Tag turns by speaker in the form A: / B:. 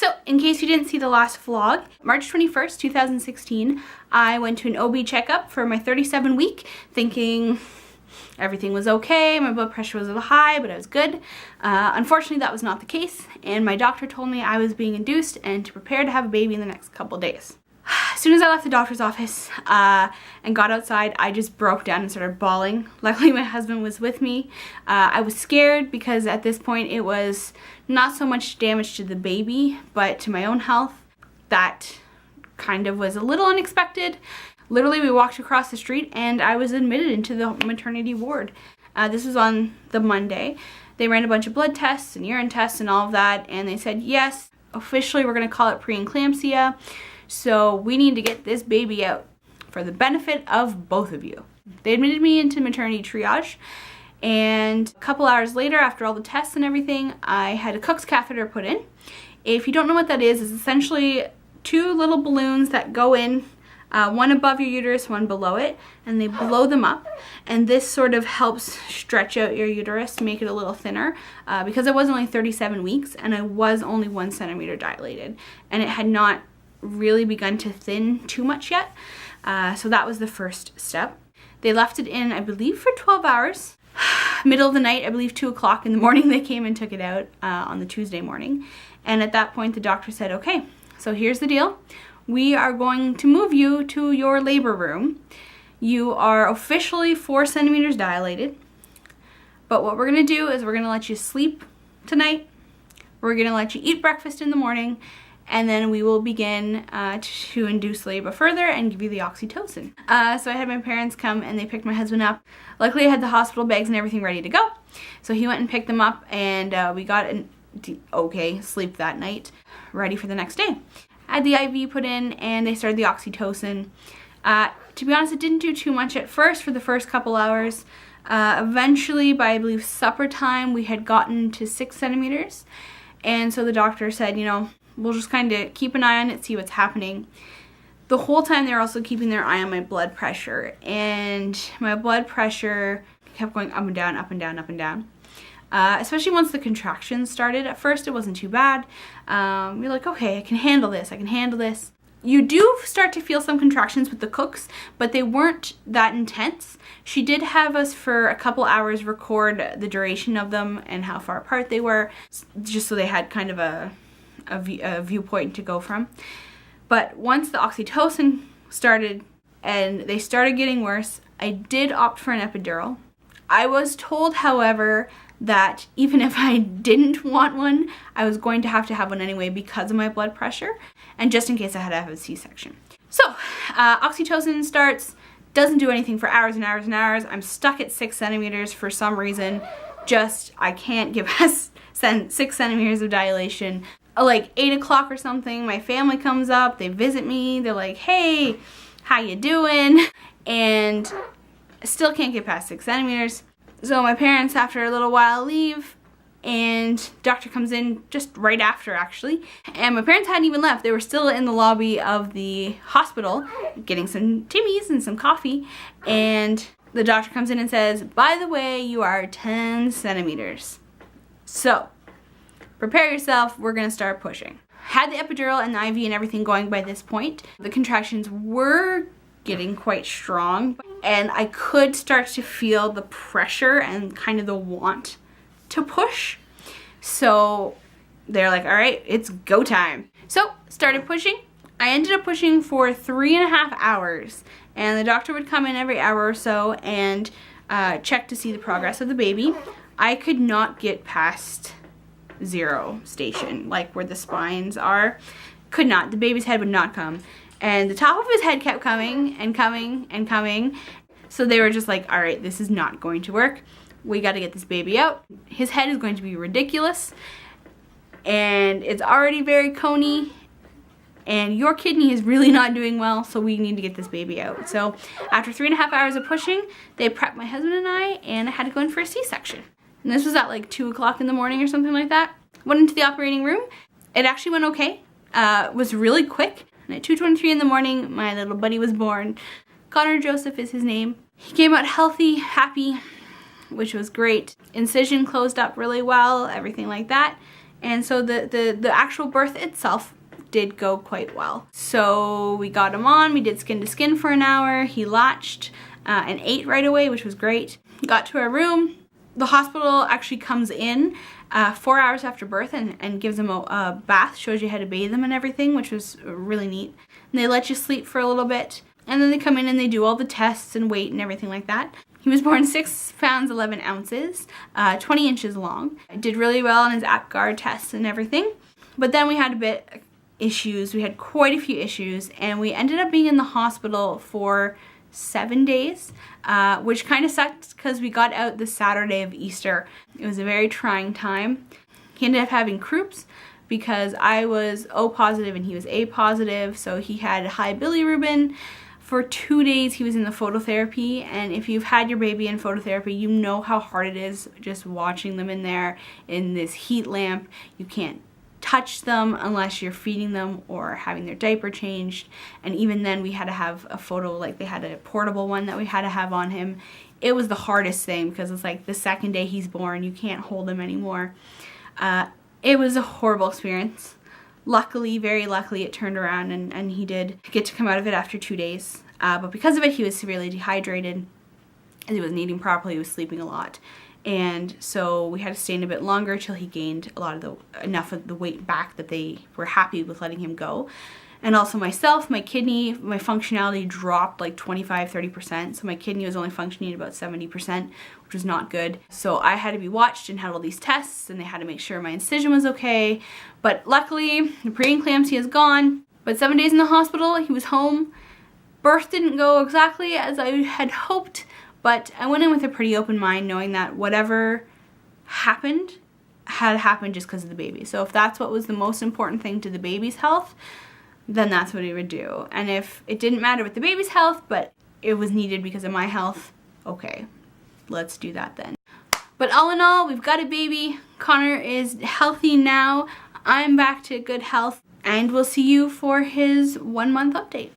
A: So, in case you didn't see the last vlog, March 21st, 2016, I went to an OB checkup for my 37 week, thinking everything was okay, my blood pressure was a little high, but I was good. Unfortunately, that was not the case, and my doctor told me I was being induced and to prepare to have a baby in the next couple days. As soon as I left the doctor's office and got outside, I just broke down and started bawling. Luckily, my husband was with me. I was scared because at this point it was not so much damage to the baby, but to my own health. That kind of was a little unexpected. Literally, we walked across the street and I was admitted into the maternity ward. This was on the Monday. They ran a bunch of blood tests and urine tests and all of that, and they said, yes, officially we're going to call it pre-enclampsia. So we need to get this baby out for the benefit of both of you. They admitted me into maternity triage, and a couple hours later, after all the tests and everything, I had a Cook's catheter put in. If you don't know what that is, it's essentially two little balloons that go in, one above your uterus, one below it, and they blow them up, and this sort of helps stretch out your uterus to make it a little thinner, because I was only 37 weeks and I was only 1 centimeter dilated, and it had not really begun to thin too much yet. So that was the first step. They left it in, I believe, for 12 hours. Middle of the night, I believe 2 o'clock in the morning, they came and took it out on the Tuesday morning. And at that point, the doctor said, okay, so here's the deal. We are going to move you to your labor room. You are officially 4 centimeters dilated. But what we're going to do is we're going to let you sleep tonight. We're going to let you eat breakfast in the morning. And then we will begin to induce labor further and give you the oxytocin. So I had my parents come and they picked my husband up. Luckily I had the hospital bags and everything ready to go. So he went and picked them up, and we got an okay sleep that night, ready for the next day. I had the IV put in and they started the oxytocin. To be honest, it didn't do too much at first for the first couple hours. Eventually, by I believe supper time, we had gotten to 6 centimeters. And so the doctor said, you know, we'll just kind of keep an eye on it, see what's happening. The whole time they were also keeping their eye on my blood pressure, and my blood pressure kept going up and down, up and down, up and down. Especially once the contractions started. At first it wasn't too bad. You're like, okay, I can handle this, I can handle this. You do start to feel some contractions with the Cooks, but they weren't that intense. She did have us for a couple hours record the duration of them and how far apart they were, just so they had kind of a viewpoint to go from. But once the oxytocin started and they started getting worse, I did opt for an epidural. I was told, however, that even if I didn't want one, I was going to have one anyway because of my blood pressure, and just in case I had to have a C-section. So, oxytocin starts, doesn't do anything for hours and hours and hours. I'm stuck at 6 centimeters for some reason. I can't get past 6 centimeters of dilation. Like 8 o'clock or something, my family comes up, they visit me, they're like, hey, how you doing? And I still can't get past 6 centimeters. So my parents, after a little while, leave, and doctor comes in just right after, actually. And my parents hadn't even left. They were still in the lobby of the hospital getting some Timmies and some coffee. And the doctor comes in and says, by the way, you are 10 centimeters. So prepare yourself, we're gonna start pushing. Had the epidural and the IV and everything going by this point. The contractions were getting quite strong, and I could start to feel the pressure and kind of the want to push. So they're like, all right, it's go time. So started pushing. I ended up pushing for 3.5 hours, and the doctor would come in every hour or so and check to see the progress of the baby. I could not get past 0 station, like where the spines are. Could not. The baby's head would not come. And the top of his head kept coming and coming and coming. So they were just like, all right, this is not going to work. We got to get this baby out. His head is going to be ridiculous. And it's already very coney. And your kidney is really not doing well, so we need to get this baby out. So after 3.5 hours of pushing, they prepped my husband and I had to go in for a C-section. And this was at like 2 o'clock in the morning or something like that. Went into the operating room. It actually went okay. It was really quick. And at 2:23 in the morning, my little buddy was born. Connor Joseph is his name. He came out healthy, happy, which was great. Incision closed up really well, everything like that. And so the actual birth itself did go quite well. So we got him on, we did skin to skin for an hour, he latched and ate right away, which was great. Got to our room. The hospital actually comes in 4 hours after birth and gives him a bath, shows you how to bathe him and everything, which was really neat. And they let you sleep for a little bit, and then they come in and they do all the tests and weight and everything like that. He was born 6 pounds 11 ounces, 20 inches long. Did really well on his APGAR tests and everything. But then we had a bit issues. We had quite a few issues, and we ended up being in the hospital for 7 days, which kind of sucked because we got out the Saturday of Easter. It was a very trying time. He ended up having croups because I was O positive and he was A positive, so he had high bilirubin. For 2 days he was in the phototherapy, and if you've had your baby in phototherapy, you know how hard it is just watching them in there in this heat lamp. You can't touch them unless you're feeding them or having their diaper changed, and even then we had to have a photo, like they had a portable one that we had to have on him. It was the hardest thing because it's like the second day he's born, you can't hold him anymore. It was a horrible experience. Luckily, very luckily, it turned around and he did get to come out of it after 2 days, but because of it he was severely dehydrated and he wasn't eating properly, he was sleeping a lot. And so we had to stay in a bit longer till he gained enough of the weight back that they were happy with letting him go. And also myself, my kidney, my functionality dropped like 25-30%. So my kidney was only functioning at about 70%, which was not good. So I had to be watched and had all these tests, and they had to make sure my incision was okay. But luckily, the pre-enclampsia is gone. But 7 days in the hospital, he was home. Birth didn't go exactly as I had hoped, but I went in with a pretty open mind, knowing that whatever happened had happened just because of the baby. So if that's what was the most important thing to the baby's health, then that's what he would do. And if it didn't matter with the baby's health, but it was needed because of my health, okay, let's do that then. But all in all, we've got a baby. Connor is healthy now. I'm back to good health, and we'll see you for his 1 month update.